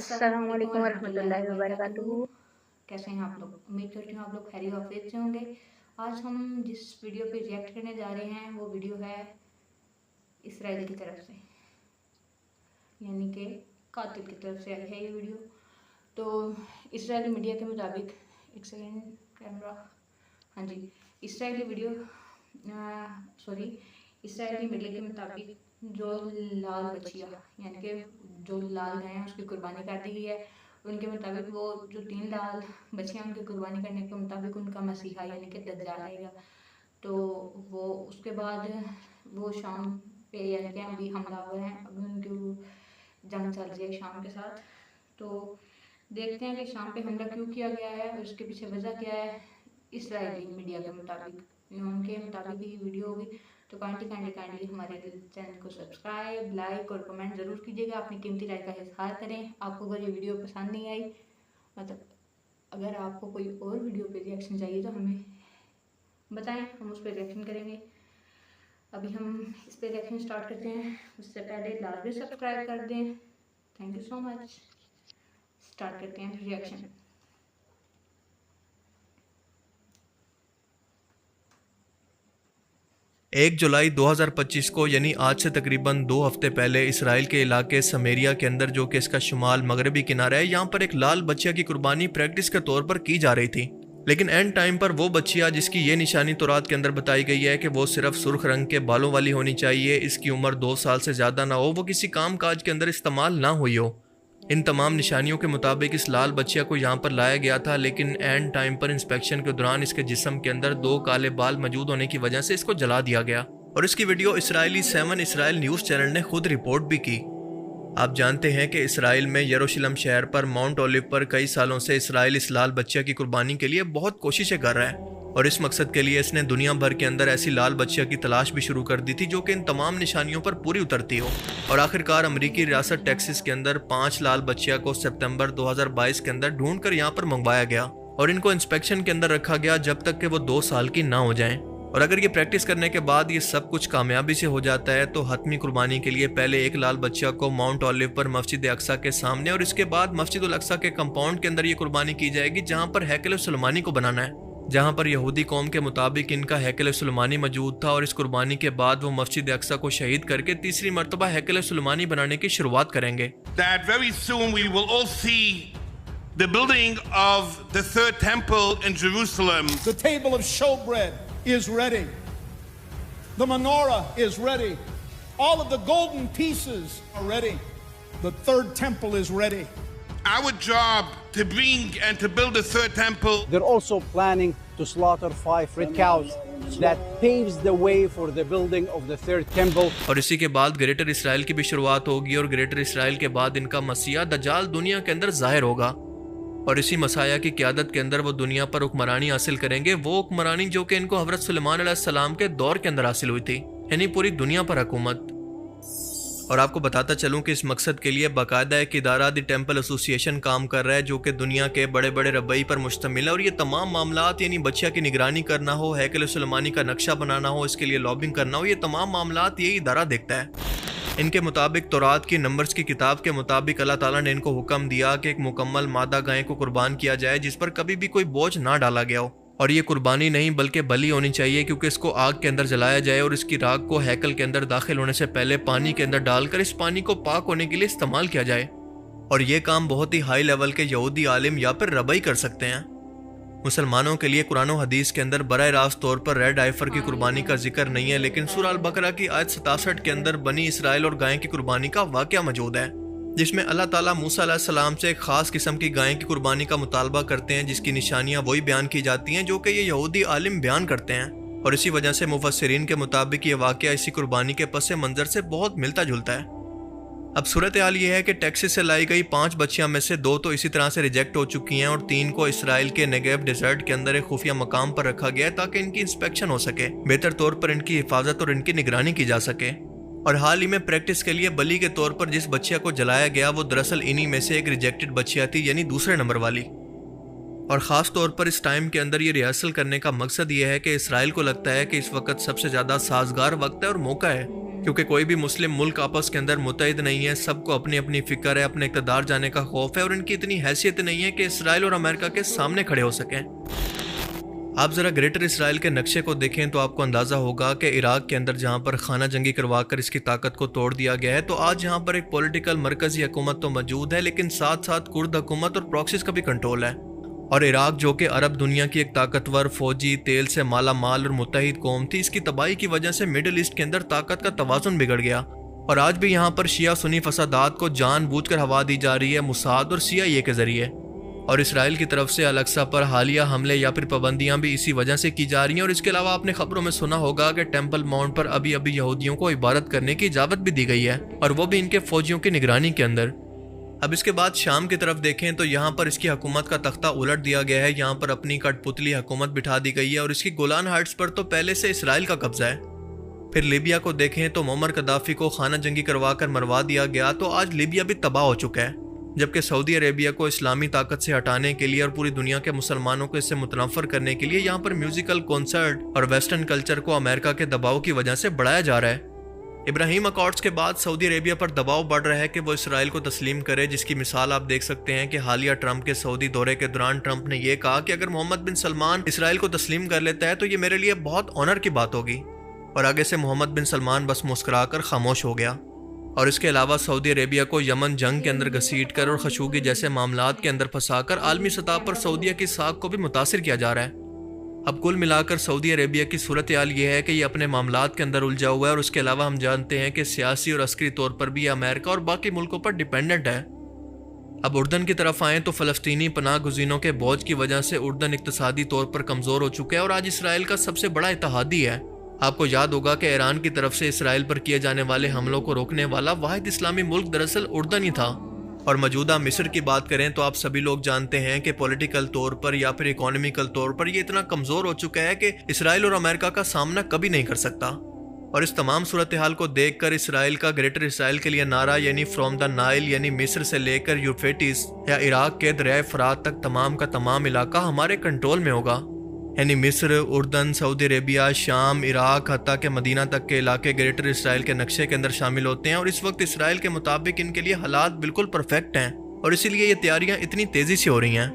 अस्सलाम वालेकुम वरहमतुल्लाहि वबरकातुहू। कैसे हैं आप लोग? उम्मीद करती हूँ आप लोग खैरियत आफियत से होंगे। आज हम जिस वीडियो पे रिएक्ट करने जा रहे हैं वो वीडियो है इसराइल की तरफ से, यानी कि कातिल की तरफ से आई है ये वीडियो। तो इसराइली मीडिया के मुताबिक, एक सेकेंड कैमरा, हाँ जी, इसराइली मीडिया के मुताबिक जो लाल बच्चियाँ यानी कि जो लाल गाय हैं उसकी कुर्बानी कर दी गई है। उनके मुताबिक वो जो 3 लाल बच्चियाँ उनकी कुर्बानी करने के मुताबिक उनका मसीहा यानी कि दज्जाल आएगा। तो वो उसके बाद वो शाम पे यानी कि अभी हमलावर हैं, अभी उनकी जंग चल रही है शाम के साथ। तो देखते हैं कि शाम पे हमला क्यों किया गया है और उसके पीछे वजह क्या है। इसराइली मीडिया के मुताबिक, उनके मुताबिक ये वीडियो होगी। तो काइंडली हमारे चैनल को सब्सक्राइब, लाइक और कमेंट ज़रूर कीजिएगा। अपनी कीमती राय का इजहार करें। आपको अगर ये वीडियो पसंद नहीं आई, मतलब अगर आपको कोई और वीडियो पे रिएक्शन चाहिए तो हमें बताएं, हम उस पर रिएक्शन करेंगे। अभी हम इस पर रिएक्शन स्टार्ट करते हैं, उससे पहले लाजमी सब्सक्राइब कर दें। Thank you so much. Start करते हैं रिएक्शन। 1 जुलाई 2025 को यानी आज से तकरीबन 2 हफ्ते पहले इसराइल के इलाके समेरिया के अंदर, जो कि इसका शुमाल मगरबी किनारा है, यहाँ पर एक लाल बच्चिया की कुर्बानी प्रैक्टिस के तौर पर की जा रही थी। लेकिन एंड टाइम पर वो बच्चिया जिसकी ये निशानी तौरात के अंदर बताई गई है कि वो सिर्फ सुर्ख रंग के बालों वाली होनी चाहिए, इसकी उम्र 2 साल से ज़्यादा ना हो, वो किसी काम काज के अंदर इस्तेमाल ना हुई हो, इन तमाम निशानियों के मुताबिक इस लाल बच्चिया को यहाँ पर लाया गया था। लेकिन एंड टाइम पर इंस्पेक्शन के दौरान इसके जिस्म के अंदर 2 काले बाल मौजूद होने की वजह से इसको जला दिया गया। और इसकी video Israeli 7 Israel news channel ने खुद रिपोर्ट भी की। आप जानते हैं कि इसराइल में यरूशलेम शहर पर माउंट ओलिव पर कई सालों से इसराइल इस लाल बच्चिया की कुर्बानी के लिए बहुत कोशिशें कर रहा है, और इस मकसद के लिए इसने दुनिया भर के अंदर ऐसी लाल बच्चिया की तलाश भी शुरू कर दी थी जो कि इन तमाम निशानियों पर पूरी उतरती हो। और आखिरकार अमेरिकी रियासत टेक्सास के अंदर 5 लाल बच्चिया को सितंबर 2022 के अंदर ढूंढकर यहाँ पर मंगवाया गया और इनको इंस्पेक्शन के अंदर रखा गया जब तक कि वो 2 साल की ना हो जाएं। और अगर ये प्रैक्टिस करने के बाद ये सब कुछ कामयाबी से हो जाता है तो हतमी कुर्बानी के लिए पहले एक लाल बच्चिया को माउंट ओलिव पर मस्जिद अक्सा के सामने और इसके बाद मस्जिद उल अक्सा के कंपाउंड के अंदर ये कुर्बानी की जाएगी, जहाँ पर हैकल सुलेमानी को बनाना है, जहाँ पर यहूदी कौम के मुताबिक इनका हैकल सुलेमानी मौजूद था। और इस कुर्बानी के बाद वो मस्जिद अक्सा को शहीद करके तीसरी मरतबा हैकल सुलेमानी बनाने की शुरुआत करेंगे। That very soon we will all see the building of the third temple in Jerusalem. The table of showbread is ready. The menorah is ready. All of the golden pieces are ready. The third temple is ready. Our job to bring and to build the third temple. They're also planning to slaughter 5 red cows. That paves the way for the building of the third temple. और इसी के बाद greater Israel की भी शुरुआत होगी और greater Israel के बाद इनका मसीहा दज्जाल दुनिया के अंदर जाहिर होगा और इसी मसाया की क़यादत के अंदर वो दुनिया पर हुक्मरानी हासिल करेंगे, वो हुक्मरानी जो कि इनको हज़रत सुलेमान अलैहिस्सलाम के दौर के अंदर हासिल हुई थी, यानी पूरी दुनिया पर हुकूमत। और आपको बताता चलूं कि इस मकसद के लिए बाकायदा एक इदारा द टेम्पल एसोसिएशन काम कर रहा है जो कि दुनिया के बड़े बड़े रबई पर मुश्तमिल है। और ये तमाम मामलात, यानी बच्चिया की निगरानी करना हो, हैकल सुलेमानी का नक्शा बनाना हो, इसके लिए लॉबिंग करना हो, ये तमाम मामलात यही इदारा देखता है। इनके मुताबिक तौरात की नंबर्स की किताब के मुताबिक अल्लाह ताला ने इनको हुक्म दिया कि एक मुकम्मल मादा गाय को कुर्बान किया जाए जिस पर कभी भी कोई बोझ ना डाला गया हो। और ये कुर्बानी नहीं बल्कि बलि होनी चाहिए, क्योंकि इसको आग के अंदर जलाया जाए और इसकी राख को हैकल के अंदर दाखिल होने से पहले पानी के अंदर डालकर इस पानी को पाक होने के लिए इस्तेमाल किया जाए। और ये काम बहुत ही हाई लेवल के यहूदी आलिम या फिर रबई कर सकते हैं। मुसलमानों के लिए कुरान और हदीस के अंदर बराह रास्त तौर पर रेड आइफर की कुर्बानी का जिक्र नहीं है, लेकिन सूरह अल बकरा की आयत 67 के अंदर बनी इसराइल और गाय की कुर्बानी का वाक़या मौजूद है, जिसमें अल्लाह ताला मूसा अलैहिस्सलाम से एक खास किस्म की गाय की कुर्बानी का मुतालबा करते हैं, जिसकी निशानियां वही बयान की जाती हैं जो कि ये यहूदी आलिम बयान करते हैं। और इसी वजह से मुफस्सिरीन के मुताबिक ये वाक़या इसी कुर्बानी के पस मंज़र से बहुत मिलता जुलता है। अब सूरत हाल ये है कि टेक्सास से लाई गई 5 बच्चियां में से 2 तो इसी तरह से रिजेक्ट हो चुकी हैं और 3 को इसराइल के नेगेव डेजर्ट के अंदर एक खुफिया मकाम पर रखा गया है ताकि इनकी इंस्पेक्शन हो सके, बेहतर तौर पर इनकी हिफाजत और इनकी निगरानी की जा सके। और हाल ही में प्रैक्टिस के लिए बलि के तौर पर जिस बच्चिया को जलाया गया वो दरअसल इन्हीं में से एक रिजेक्टेड बच्चिया थी, यानी दूसरे नंबर वाली। और ख़ास तौर पर इस टाइम के अंदर ये रिहर्सल करने का मकसद ये है कि इसराइल को लगता है कि इस वक्त सबसे ज़्यादा साजगार वक्त है और मौका है क्योंकि कोई भी मुस्लिम मुल्क आपस के अंदर मुत्तहिद नहीं है, सबको अपनी अपनी फिक्र है, अपने इक़्तिदार जाने का खौफ है और इनकी इतनी हैसियत नहीं है कि इसराइल और अमेरिका के सामने खड़े हो सकें। आप ज़रा ग्रेटर इसराइल के नक्शे को देखें तो आपको अंदाज़ा होगा कि इराक के अंदर जहाँ पर खाना जंगी करवाकर इसकी ताकत को तोड़ दिया गया है, तो आज यहाँ पर एक पॉलिटिकल मरकज़ी हुकूमत तो मौजूद है, लेकिन साथ साथ कुर्द हुकूमत और प्रॉक्सीज का भी कंट्रोल है। और इराक जो कि अरब दुनिया की एक ताकतवर फौजी तेल से माला माल और मुत्तहिद कौम थी, इसकी तबाही की वजह से मिडिल ईस्ट के अंदर ताकत का तवाज़ुन बिगड़ गया और आज भी यहाँ पर शिया सुन्नी फसादात को जानबूझकर हवा दी जा रही है मुसाद और CIA के जरिए। और इसराइल की तरफ से अल-अक्सा पर हालिया हमले या फिर पाबंदियां भी इसी वजह से की जा रही हैं। और इसके अलावा आपने खबरों में सुना होगा कि टेम्पल माउंट पर अभी अभी यहूदियों को इबादत करने की इजाज़त भी दी गई है और वो भी इनके फौजियों की निगरानी के अंदर। अब इसके बाद शाम की तरफ देखें तो यहाँ पर इसकी हुकूमत का तख्ता उलट दिया गया है, यहाँ पर अपनी कठपुतली हुकूमत बिठा दी गई है और इसकी गोलान हाइट्स पर तो पहले से इसराइल का कब्जा है। फिर लीबिया को देखें तो मुअम्मर कद्दाफी को खाना जंगी करवा कर मरवा दिया गया, तो आज लीबिया भी तबाह हो चुका है। जबकि सऊदी अरेबिया को इस्लामी ताकत से हटाने के लिए और पूरी दुनिया के मुसलमानों को इससे मुतनफ़र करने के लिए यहाँ पर म्यूजिकल कॉन्सर्ट और वेस्टर्न कल्चर को अमेरिका के दबाव की वजह से बढ़ाया जा रहा है। इब्राहिम अकॉर्ड्स के बाद सऊदी अरेबिया पर दबाव बढ़ रहा है कि वो इसराइल को तस्लीम करे, जिसकी मिसाल आप देख सकते हैं कि हालिया ट्रंप के सऊदी दौरे के दौरान ट्रंप ने यह कहा कि अगर मोहम्मद बिन सलमान इसराइल को तस्लीम कर लेता है तो ये मेरे लिए बहुत ऑनर की बात होगी। और आगे से मोहम्मद बिन सलमान बस मुस्कुराकर खामोश हो गया। और इसके अलावा सऊदी अरेबिया को यमन जंग के अंदर घसीट कर और खशोगी जैसे मामलात के अंदर फंसाकर आलमी सतह पर सऊदीया की साख को भी मुतासिर किया जा रहा है। अब कुल मिलाकर सऊदी अरेबिया की सूरत हाल ये है कि ये अपने मामलात के अंदर उलझा हुआ है और उसके अलावा हम जानते हैं कि सियासी और अस्करी तौर पर भी अमेरिका और बाकी मुल्कों पर डिपेंडेंट है। अब उर्दन की तरफ आएँ तो फ़लस्तीनी पनाह गुज़ीनों के बोझ की वजह से उर्दन इक्तसादी तौर पर कमज़ोर हो चुका है और आज इसराइल का सबसे बड़ा इत्तेहादी है। आपको याद होगा कि ईरान की तरफ से इसराइल पर किए जाने वाले हमलों को रोकने वाला वाहिद इस्लामी मुल्क दरअसल उर्दन ही था। और मौजूदा मिस्र की बात करें तो आप सभी लोग जानते हैं कि पॉलिटिकल तौर पर या फिर इकोनॉमिकल तौर पर ये इतना कमज़ोर हो चुका है कि इसराइल और अमेरिका का सामना कभी नहीं कर सकता। और इस तमाम सूरत हाल को देख कर इसराइल का ग्रेटर इसराइल के लिए नारा यानी फ्रॉम द नाइल यानी मिस्र से लेकर यूफ्रेटिस या इराक के दरिया फरात तक तमाम का तमाम इलाका हमारे कंट्रोल में होगा। यानी मिस्र, उर्दन, सऊदी अरेबिया, शाम, इराक, हत्ता के मदीना तक के इलाके ग्रेटर इसराइल के नक्शे के अंदर शामिल होते हैं। और इस वक्त इसराइल के मुताबिक इनके लिए हालात बिल्कुल परफेक्ट हैं और इसीलिए ये तैयारियां इतनी तेज़ी से हो रही हैं।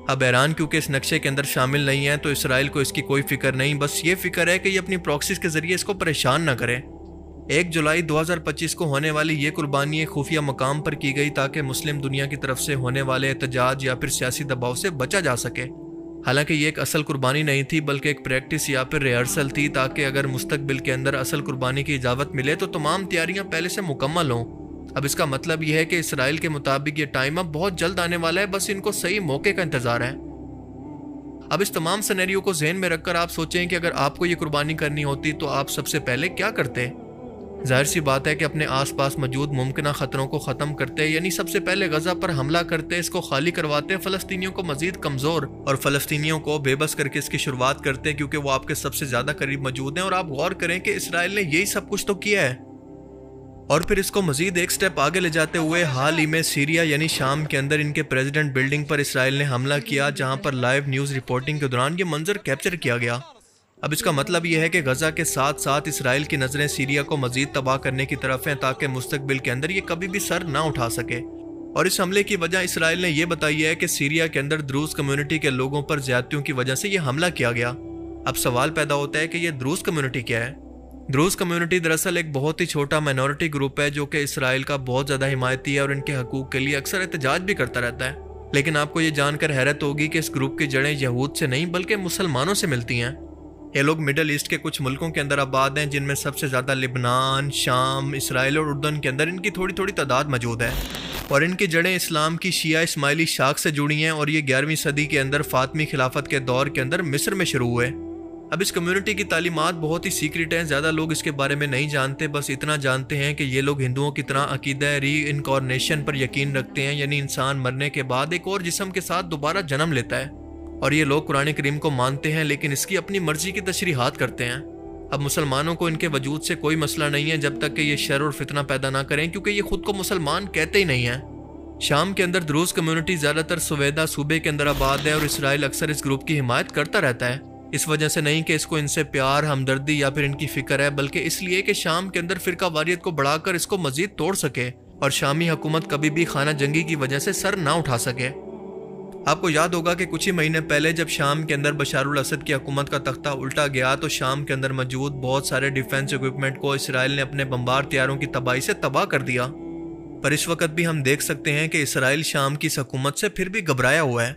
अब ईरान क्योंकि इस नक्शे के अंदर शामिल नहीं है तो इसराइल को इसकी कोई फिक्र नहीं, बस ये फिक्र है कि ये अपनी प्रॉक्सीज के जरिए इसको परेशान ना करे। 1 जुलाई 2025 को होने वाली ये कुर्बानी खुफिया मकाम पर की गई ताकि मुस्लिम दुनिया की तरफ से होने वाले एहतजाज या फिर सियासी दबाव से बचा जा सके। हालांकि ये एक असल कुर्बानी नहीं थी बल्कि एक प्रैक्टिस या फिर रिहर्सल थी ताकि अगर मुस्तकबिल के अंदर असल कुर्बानी की इजाज़त मिले तो तमाम तैयारियां पहले से मुकम्मल हों। अब इसका मतलब यह है कि इसराइल के मुताबिक ये टाइम अब बहुत जल्द आने वाला है, बस इनको सही मौके का इंतजार है। अब इस तमाम सिनेरियो को ज़हन में रखकर आप सोचें कि अगर आपको ये कुर्बानी करनी होती तो आप सबसे पहले क्या करते। जाहिर सी बात है कि अपने आसपास मौजूद मुमकिन ख़तरों को ख़त्म करते, यानी सबसे पहले गजा पर हमला करते, इसको खाली करवाते, फ़लस्तीनियों को मजीद कमज़ोर और फ़लस्तीनियों को बेबस करके इसकी शुरुआत करते क्योंकि वो आपके सबसे ज़्यादा करीब मौजूद हैं। और आप गौर करें कि इसराइल ने यही सब कुछ तो किया है। और फिर इसको मजीद एक स्टेप आगे ले जाते हुए हाल ही में सीरिया यानी शाम के अंदर इनके प्रेसिडेंट बिल्डिंग पर इसराइल ने हमला किया, जहाँ पर लाइव न्यूज़ रिपोर्टिंग के दौरान ये मंजर कैप्चर किया गया। अब इसका मतलब यह है कि गजा के साथ साथ इसराइल की नज़रें सीरिया को मजीद तबाह करने की तरफ हैं ताकि मुस्तकबिल के अंदर ये कभी भी सर ना उठा सके। और इस हमले की वजह इसराइल ने यह बताई है कि सीरिया के अंदर द्रूज कम्युनिटी के लोगों पर ज्यादतियों की वजह से यह हमला किया गया। अब सवाल पैदा होता है कि यह द्रूज कम्युनिटी क्या है। द्रूज कम्युनिटी दरअसल एक बहुत ही छोटा माइनॉरिटी ग्रुप है जो कि इसराइल का बहुत ज़्यादा हिमायती है और इनके हकूक़ के लिए अक्सर एहतजाज भी करता रहता है। लेकिन आपको ये जानकर हैरत होगी कि इस ग्रुप की जड़ें यहूद से नहीं बल्कि मुसलमानों से मिलती हैं। ये लोग मिडल ईस्ट के कुछ मुल्कों के अंदर आबाद हैं जिनमें सबसे ज़्यादा लिबनान, शाम, इसराइल और उर्दन के अंदर इनकी थोड़ी थोड़ी तादाद मौजूद है। और इनकी जड़ें इस्लाम की शिया इस्माइली शाख से जुड़ी हैं और ये 11वीं सदी के अंदर फातमी खिलाफत के दौर के अंदर मिस्र में शुरू हुए। अब इस कम्युनिटी की तालीमात बहुत ही सीक्रेट हैं, ज़्यादा लोग इसके बारे में नहीं जानते, बस इतना जानते हैं कि ये लोग हिंदुओं की तरह अकीदा री इनकॉर्नेशन पर यकीन रखते हैं, यानी इंसान मरने के बाद एक और जिस्म के साथ दोबारा जन्म लेता है। और ये लोग कुरान करीम को मानते हैं लेकिन इसकी अपनी मर्जी की तशरीहात करते हैं। अब मुसलमानों को इनके वजूद से कोई मसला नहीं है जब तक कि ये शर और फितना पैदा ना करें, क्योंकि ये खुद को मुसलमान कहते ही नहीं हैं। शाम के अंदर द्रूज कम्युनिटी ज़्यादातर सुवेदा सूबे के अंदर आबाद है और इसराइल अक्सर इस ग्रुप की हिमायत करता रहता है। इस वजह से नहीं कि इसको इनसे प्यार, हमदर्दी या फिर इनकी फिक्र है, बल्कि इसलिए कि शाम के अंदर फिरका वारियत को बढ़ाकर इसको मजीद तोड़ सके और शामी हुकूमत कभी भी खाना जंगी की वजह से सर ना उठा सके। आपको याद होगा कि कुछ ही महीने पहले जब शाम के अंदर बशारुल असद की हुकूमत का तख्ता उल्टा गया तो शाम के अंदर मौजूद बहुत सारे डिफेंस इक्विपमेंट को इसराइल ने अपने बम्बार तैयारों की तबाही से तबाह कर दिया। पर इस वक्त भी हम देख सकते हैं कि इसराइल शाम की इस हुकूमत से फिर भी घबराया हुआ है।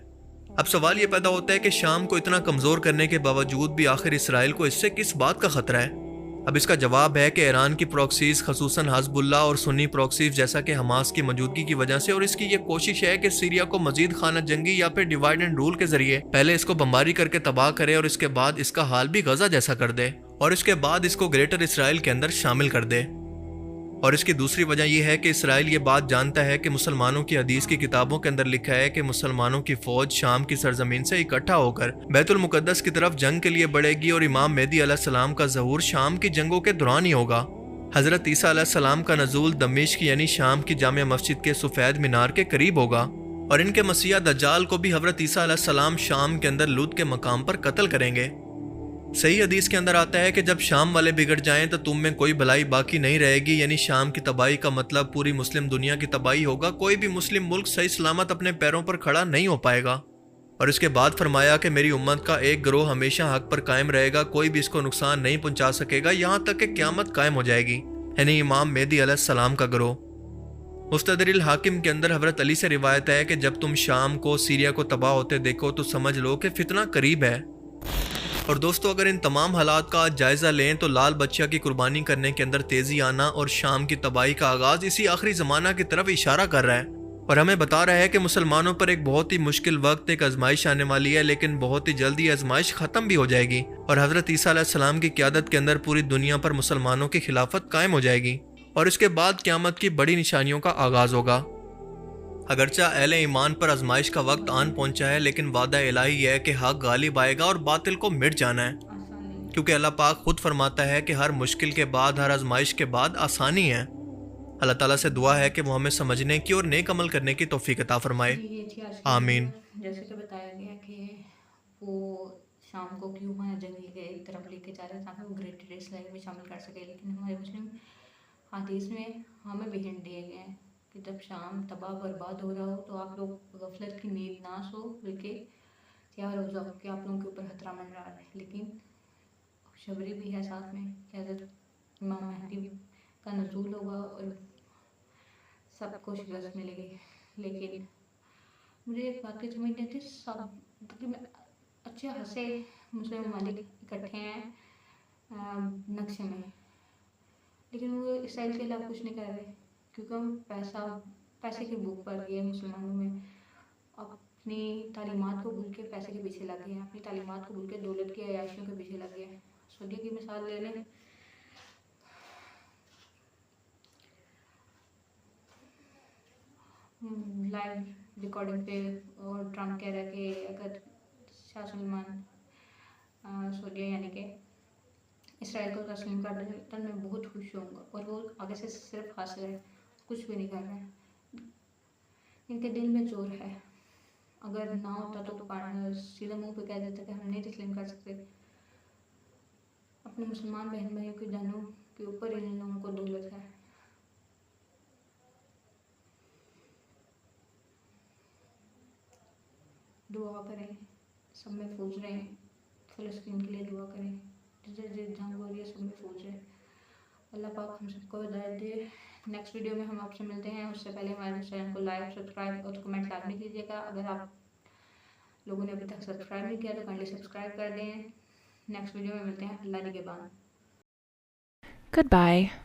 अब सवाल ये पैदा होता है कि शाम को इतना कमज़ोर करने के बावजूद भी आखिर इसराइल को इससे किस बात का खतरा है। अब इसका जवाब है कि ईरान की प्रॉक्सीज, खसूसन हिज़्बुल्लाह और सुन्नी प्रॉक्सीज जैसा कि हमास की मौजूदगी की वजह से, और इसकी ये कोशिश है कि सीरिया को मजीद खाना जंगी या फिर डिवाइड एंड रूल के जरिए पहले इसको बमबारी करके तबाह करे और इसके बाद इसका हाल भी गजा जैसा कर दे और इसके बाद इसको ग्रेटर इसराइल के अंदर शामिल कर दे। और इसकी दूसरी वजह यह है कि इसराइल ये बात जानता है कि मुसलमानों की हदीस की किताबों के अंदर लिखा है कि मुसलमानों की फौज शाम की सरजमीन से इकट्ठा होकर बैतुल मुकद्दस की तरफ जंग के लिए बढ़ेगी और इमाम मेहदी अलैहिस्सलाम का ज़हूर शाम की जंगों के दौरान ही होगा। हज़रत ईसा अलैहिस्सलाम का नज़ूल दमिश्क यानी शाम की जामिया मस्जिद के सफ़ेद मीनार के करीब होगा और इनके मसीहा दज्जाल को भी हज़रत ईसा अलैहिस्सलाम शाम के अंदर लूत के मकाम पर कत्ल करेंगे। सही हदीस के अंदर आता है कि जब शाम वाले बिगड़ जाएं तो तुम में कोई भलाई बाकी नहीं रहेगी, यानी शाम की तबाही का मतलब पूरी मुस्लिम दुनिया की तबाही होगा। कोई भी मुस्लिम मुल्क सही सलामत अपने पैरों पर खड़ा नहीं हो पाएगा। और इसके बाद फरमाया कि मेरी उम्मत का एक गिरोह हमेशा हक पर कायम रहेगा, कोई भी इसको नुकसान नहीं पहुंचा सकेगा यहाँ तक कि क़यामत कायम हो जाएगी, यानी इमाम मेहदी अलैहिस्सलाम का गिरोह। मुस्तदरिल हाकिम के अंदर हज़रत अली से रिवायत है कि जब तुम शाम को, सीरिया को तबाह होते देखो तो समझ लो कि फितना करीब है। और दोस्तों, अगर इन तमाम हालात का जायज़ा लें तो लाल बच्चा की कुर्बानी करने के अंदर तेज़ी आना और शाम की तबाही का आगाज़ इसी आखिरी ज़माना की तरफ इशारा कर रहा है और हमें बता रहा है कि मुसलमानों पर एक बहुत ही मुश्किल वक्त, एक आजमाइश आने वाली है, लेकिन बहुत ही जल्दी आजमाइश ख़त्म भी हो जाएगी और हज़रत ईसा अलैहिस्सलाम की क़यादत के अंदर पूरी दुनिया पर मुसलमानों की खिलाफत कायम हो जाएगी और इसके बाद क़यामत की बड़ी निशानियों का आगाज़ होगा। अगरचा अहले ईमान पर आजमाइश का वक्त आन पहुंचा है, लेकिन वादा इलाही है कि हक गालिब आएगा और बातिल को मिट जाना है, क्योंकि अल्लाह पाक खुद फरमाता है कि हर मुश्किल के बाद, हर आजमाइश के बाद आसानी है। अल्लाह ताला से दुआ है कि वो हमें समझने की और नेक अमल करने की तौफीक अता फरमाए। आमीन। जैसे कि बताया गया कि वो शाम को क्यों खाना जंगी के एक तरफ लेके जा रहे हैं ताकि वो ग्रेटर इसराइल में शामिल कर सके, लेकिन हमारे मुस्लिम हदीस में हमें भी हिंट दिए गए हैं कि जब शाम तबाह बर्बाद हो रहा हो तो आप लोग गफलत की नींद ना सो, बल्कि तैयार हो जाओ कि आप लोगों के ऊपर खतरा मंडरा रहा है। लेकिन खुशखबरी भी है साथ में कि हज़रत इमाम मेहदी का नज़ूल होगा और सबको शिकस्त मिलेगी। लेकिन मुझे एक बात की समझ नहीं थी, सब तकरीबन अच्छे हंसे मुस्लिम ममालिक इकट्ठे हैं नक्शे में, लेकिन वो इसराइल के खिलाफ कुछ नहीं कर रहे, क्योंकि हम पैसे की भूख पड़ गई है मुसलमानों में। अपनी तालीमात को भूल के पैसे के पीछे लग गए हैं, अपनी तालीमात को भूल के दौलत की अयाशियों के पीछे लग गए हैं। सऊदी की मिसाल ले लें, लाइव रिकॉर्डिंग पे और ट्रम्प कह रहा है कि अगर शाह सलमान सऊदी यानी कि इसराइल को तस्लीम कर दे तो मैं बहुत खुश होऊंगा, और वो आगे से सिर्फ हासिल है, कुछ भी नहीं कर रहे हैं। इनके दिल में जोर है, अगर ना होता तो सीधे मुंह पे कह देते कि हम नहीं तस्लीम कर सकते। अपने मुसलमान बहन भाइयों की जानों के ऊपर इन लोगों को दौलत है। दुआ करें, सब महफूज रहें, फ़लस्तीन के लिए दुआ करें, जिस जंग हो रही है सब महफूज रहे। अल्लाह पाक हम सबको हिदायत दे। नेक्स्ट वीडियो में हम आपसे मिलते हैं, उससे पहले हमारे चैनल को लाइक, सब्सक्राइब और कमेंट लाजमी कीजिएगा। अगर आप लोगों ने अभी तक सब्सक्राइब नहीं किया तो काइंडली सब्सक्राइब कर दें। नेक्स्ट वीडियो में मिलते हैं। अल्लाह निगहबान। Goodbye.